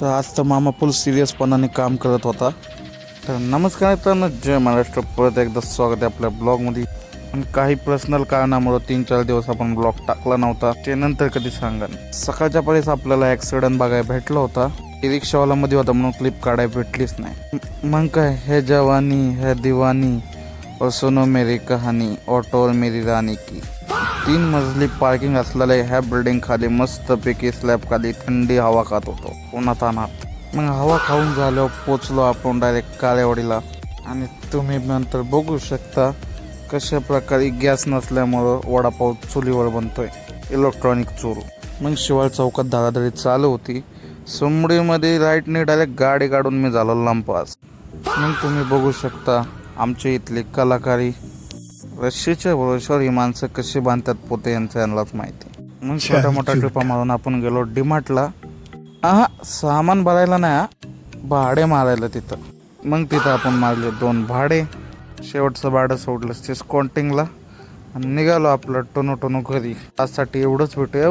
तर आज तर मामा फुल सिरियसपणाने काम करत होता. तर नमस्कार मित्रांनो, जय महाराष्ट्र. परत एकदा स्वागत आहे आपल्या ब्लॉगमध्ये. पण काही पर्सनल कारणामुळे 3-4 दिवस आपण ब्लॉग टाकला नव्हता, ते नंतर कधी सांगा. सकाळच्या वेळेस आपल्याला ॲक्सिडेंट बघायला भेटला होता. रिक्षावाला मध्ये होता म्हणून क्लिप काढायला भेटलीच नाही. मग काय, हे जवानी है दीवानी और सुनो मेरी कहाणी, ऑटोवर मेरी राणी की. 3 मजली पार्किंग असलेल्या ह्या बिल्डिंग खाली मस्तपैकी स्लॅब खाली थंडी हवा खात होतो उन्हात अनात. मग हवा खाऊन झाल्यावर पोचलो आपण डायरेक्ट काळेवाडीला. आणि तुम्ही नंतर बघू शकता कशा प्रकारे गॅस नसल्यामुळं वडापाव चुलीवर बनतोय, इलेक्ट्रॉनिक चूल. मग शिवाळ चौकात धाराधारी चालू होती. सुमडीमध्ये राईटने डायरेक्ट गाडी काढून मी झालो लांपास. मग तुम्ही बघू शकता आमच्या इथली कलाकारी. रस्सीच्या भरोश्यावर ही माणसं कशी बांधतात पोते यांचं यांनाच माहिती. मग छोट्या मोठ्या ट्रिपा मारून आपण गेलो डीमार्टला. सामान भरायला नाही, भाडे मारायला तिथं. मग तिथं आपण मारले 2 भाडे. शेवटचं भाडं सोडलं डिस्काउंटिंगला आणि निघालो आपलं टोनो घरी. त्यासाठी एवढंच भेटूया.